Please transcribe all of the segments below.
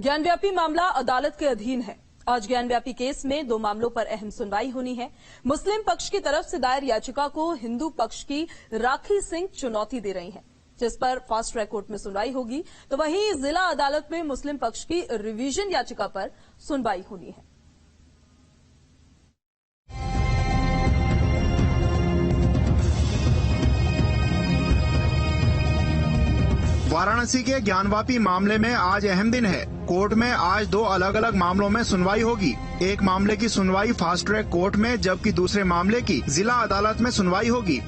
ज्ञानव्यापी मामला अदालत के अधीन है। आज ज्ञानव्यापी केस में 2 मामलों पर अहम सुनवाई होनी है। मुस्लिम पक्ष की तरफ से दायर याचिका को हिंदू पक्ष की राखी सिंह चुनौती दे रही हैं, जिस पर फास्ट ट्रैक कोर्ट में सुनवाई होगी। तो वहीं जिला अदालत में मुस्लिम पक्ष की रिवीजन याचिका पर सुनवाई होनी है। वाराणसी के ज्ञानवापी मामले में आज अहम दिन है। कोर्ट में आज 2 अलग अलग मामलों में सुनवाई होगी। एक मामले की सुनवाई फास्ट ट्रैक कोर्ट में, जबकि दूसरे मामले की जिला अदालत में सुनवाई होगी।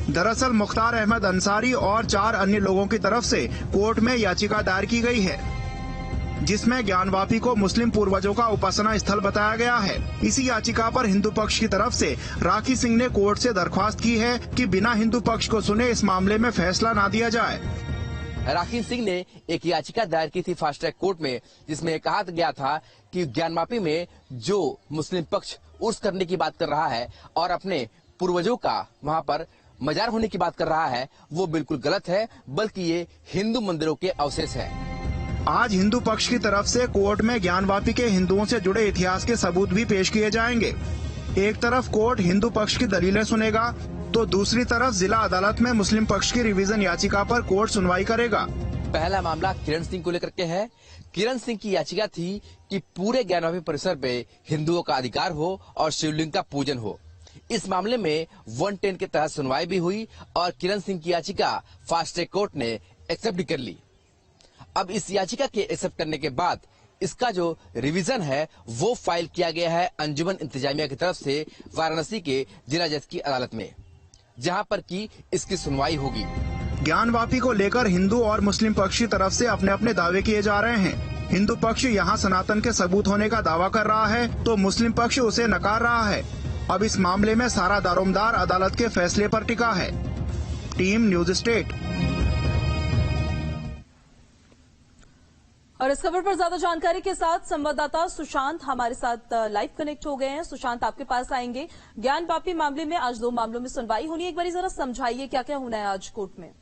दरअसल मुख्तार अहमद अंसारी और 4 अन्य लोगों की तरफ से कोर्ट में याचिका दायर की गई है, जिसमें ज्ञानवापी को मुस्लिम पूर्वजों का उपासना स्थल बताया गया है। इसी याचिका पर हिंदू पक्ष की तरफ से राखी सिंह ने कोर्ट से दरख्वास्त की है कि बिना हिंदू पक्ष को सुने इस मामले में फैसला न दिया जाए। राखी सिंह ने एक याचिका दायर की थी फास्ट ट्रैक कोर्ट में, जिसमें कहा गया था कि ज्ञानवापी में जो मुस्लिम पक्ष उर्स करने की बात कर रहा है और अपने पूर्वजों का वहां पर मजार होने की बात कर रहा है, वो बिल्कुल गलत है, बल्कि ये हिंदू मंदिरों के अवशेष है। आज हिंदू पक्ष की तरफ से कोर्ट में ज्ञानवापी के हिंदुओं से जुड़े इतिहास के सबूत भी पेश किए जाएंगे। एक तरफ कोर्ट हिंदू पक्ष की दलीलें सुनेगा, तो दूसरी तरफ जिला अदालत में मुस्लिम पक्ष की रिवीजन याचिका पर कोर्ट सुनवाई करेगा। पहला मामला किरण सिंह को लेकर के है। किरण सिंह की याचिका थी कि पूरे ज्ञानवापी परिसर पे हिंदुओं का अधिकार हो और शिवलिंग का पूजन हो। इस मामले में 110 के तहत सुनवाई भी हुई और किरण सिंह की याचिका फास्ट ट्रैक कोर्ट ने एक्सेप्ट भी कर ली। अब इस याचिका के एक्सेप्ट करने के बाद इसका जो रिवीजन है वो फाइल किया गया है अंजुमन इंतजामिया की तरफ से वाराणसी के जिला जज की अदालत में, जहां पर की इसकी सुनवाई होगी। ज्ञानवापी को लेकर हिंदू और मुस्लिम पक्ष की तरफ से अपने अपने दावे किए जा रहे हैं। हिंदू पक्ष यहां सनातन के सबूत होने का दावा कर रहा है, तो मुस्लिम पक्ष उसे नकार रहा है। अब इस मामले में सारा दारोमदार अदालत के फैसले पर टिका है। Team news state. और इस खबर पर ज्यादा जानकारी के साथ संवाददाता सुशांत हमारे साथ लाइव कनेक्ट हो गए हैं। सुशांत, आपके पास आएंगे। ज्ञानवापी मामले में आज 2 मामलों में सुनवाई होनी है। एक बार जरा समझाइए क्या क्या होना है आज कोर्ट में।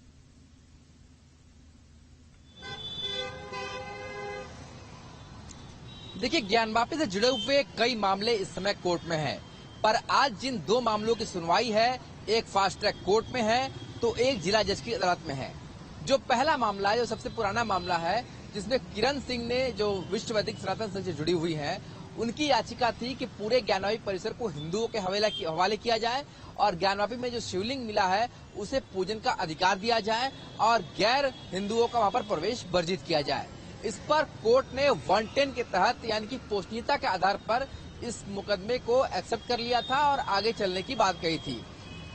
देखिए, ज्ञानवापी से जुड़े हुए कई मामले इस समय कोर्ट में हैं, पर आज जिन 2 मामलों की सुनवाई है, एक फास्ट ट्रैक कोर्ट में है तो एक जिला जज की अदालत में है। जो पहला मामला है, जो सबसे पुराना मामला है, जिसमें किरण सिंह ने, जो विश्व वैदिक सनातन संघ से जुड़ी हुई हैं, उनकी याचिका थी कि पूरे ज्ञानवापी परिसर को हिंदुओं के हवाले किया जाए और ज्ञानवापी में जो शिवलिंग मिला है उसे पूजन का अधिकार दिया जाए और गैर हिंदुओं का वहां पर प्रवेश वर्जित किया जाए। इस पर कोर्ट ने 110 के तहत यानी कि पोषणीयता के आधार पर इस मुकदमे को एक्सेप्ट कर लिया था और आगे चलने की बात कही थी।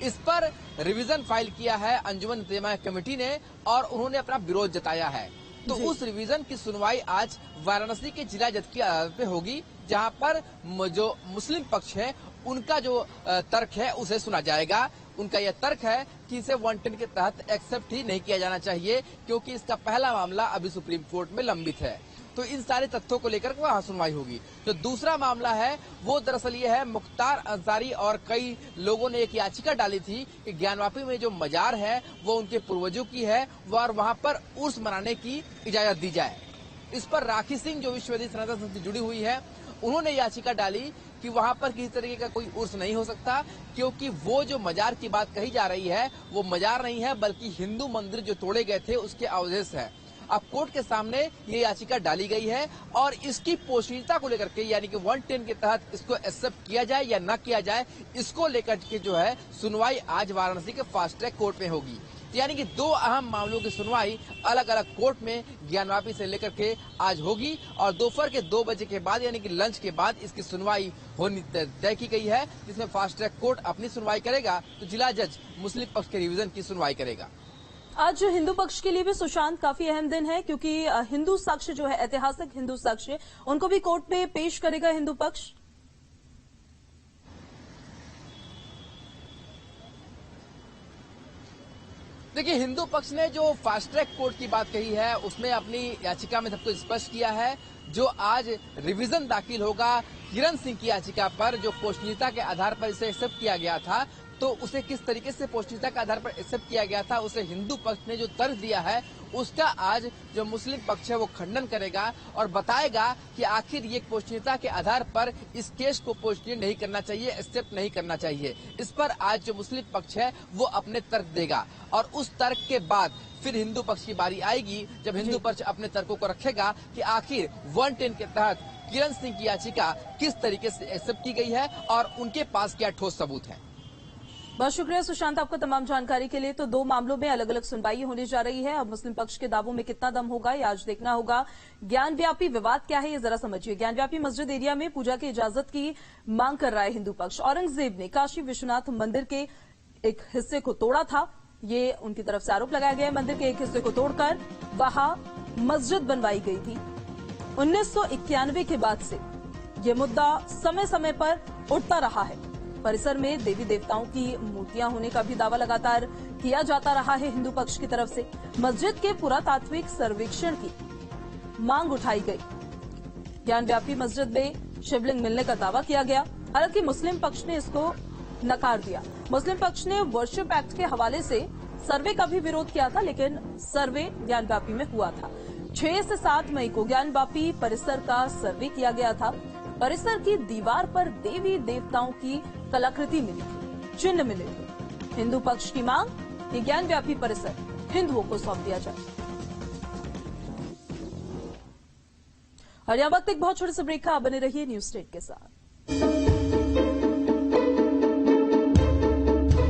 इस पर रिवीजन फाइल किया है अंजुमन इंतजामिया कमेटी ने और उन्होंने अपना विरोध जताया है। तो उस रिवीजन की सुनवाई आज वाराणसी के जिला जज की अदालत में होगी, जहां पर जो मुस्लिम पक्ष है उनका जो तर्क है उसे सुना जाएगा। उनका यह तर्क है कि इसे 110 के तहत एक्सेप्ट ही नहीं किया जाना चाहिए, क्योंकि इसका पहला मामला अभी सुप्रीम कोर्ट में लंबित है। तो इन सारे तथ्यों को लेकर वहां सुनवाई होगी। जो दूसरा मामला है वो दरअसल ये है, मुख्तार अंसारी और कई लोगों ने एक याचिका डाली थी कि ज्ञानवापी में जो मजार है वो उनके पूर्वजों की है और वहां पर उर्स मनाने की इजाजत दी जाए। इस पर राखी सिंह, जो विश्व वैदिक सनातन संघ से जुड़ी हुई है, उन्होंने याचिका डाली कि वहां पर किसी तरीके का कोई उर्स नहीं हो सकता, क्योंकि वो जो मजार की बात कही जा रही है वो मजार नहीं है, बल्कि हिंदू मंदिर जो तोड़े गए थे उसके अवशेष है। अब कोर्ट के सामने ये याचिका डाली गई है और इसकी पोषणीयता को लेकर के, यानी कि 110 के तहत इसको एक्सेप्ट किया जाए या न किया जाए, इसको लेकर के जो है सुनवाई आज वाराणसी के फास्ट ट्रैक कोर्ट में होगी। यानी कि 2 अहम मामलों की सुनवाई अलग अलग कोर्ट में ज्ञानवापी से लेकर के आज होगी और दोपहर के 2 बजे के बाद, यानी कि लंच के बाद इसकी सुनवाई होनी तय की गई है, जिसमें फास्ट ट्रैक कोर्ट अपनी सुनवाई करेगा तो जिला जज मुस्लिम पक्ष के रिवीजन की सुनवाई करेगा। आज हिंदू पक्ष के लिए भी सुशांत काफी अहम दिन है, क्योंकि हिंदू साक्ष्य जो है, ऐतिहासिक हिंदू साक्ष्य, उनको भी कोर्ट में पेश करेगा हिंदू पक्ष। देखिए, हिंदू पक्ष ने जो फास्ट ट्रैक कोर्ट की बात कही है उसमें अपनी याचिका में सबको स्पष्ट किया है। जो आज रिवीजन दाखिल होगा किरण सिंह की याचिका पर, जो पोषणीयता के आधार पर इसे एक्सेप्ट किया गया था, तो उसे किस तरीके से पोषणीयता के आधार पर एक्सेप्ट किया गया था, उसे हिंदू पक्ष ने जो तर्क दिया है उसका आज जो मुस्लिम पक्ष है वो खंडन करेगा और बताएगा कि आखिर ये पोषणीयता के आधार पर इस केस को पोषणीय नहीं करना चाहिए, एक्सेप्ट नहीं करना चाहिए। इस पर आज जो मुस्लिम पक्ष है वो अपने तर्क देगा और उस तर्क के बाद फिर हिंदू पक्ष की बारी आएगी जब हिंदू पक्ष अपने तर्कों को रखेगा कि आखिर 110 के तहत किरण सिंह की याचिका किस तरीके से एक्सेप्ट की गई है और उनके पास क्या ठोस सबूत है। बहुत शुक्रिया सुशांत आपको तमाम जानकारी के लिए। तो 2 मामलों में अलग अलग सुनवाई होने जा रही है। अब मुस्लिम पक्ष के दावों में कितना दम होगा ये आज देखना होगा। ज्ञानव्यापी विवाद क्या है ये जरा समझिए। ज्ञानव्यापी मस्जिद एरिया में पूजा की इजाजत की मांग कर रहा है हिंदू पक्ष। औरंगजेब ने काशी विश्वनाथ मंदिर के एक हिस्से को तोड़ा था, ये उनकी तरफ से आरोप लगाया गया है। मंदिर के एक हिस्से को तोड़कर वहां मस्जिद बनवाई गई थी। 1991 के बाद से ये मुद्दा समय समय पर उठता रहा है। परिसर में देवी देवताओं की मूर्तियां होने का भी दावा लगातार किया जाता रहा है हिंदू पक्ष की तरफ से। मस्जिद के पुरातात्विक सर्वेक्षण की मांग उठाई गई। ज्ञानव्यापी मस्जिद में शिवलिंग मिलने का दावा किया गया, हालांकि मुस्लिम पक्ष ने इसको नकार दिया। मुस्लिम पक्ष ने वर्शिप एक्ट के हवाले से सर्वे का भी विरोध किया था, लेकिन सर्वे ज्ञानव्यापी में हुआ था। 6 से 7 मई को ज्ञानव्यापी परिसर का सर्वे किया गया था। परिसर की दीवार पर देवी देवताओं की कलाकृति मिली थी, चिन्ह मिले थे। हिंदू पक्ष की मांग कि ज्ञानव्यापी परिसर हिंदुओं को सौंप दिया जाए। और यह वक्त एक बहुत छोटे से ब्रेक का, बने रहिए न्यूज स्टेट के साथ।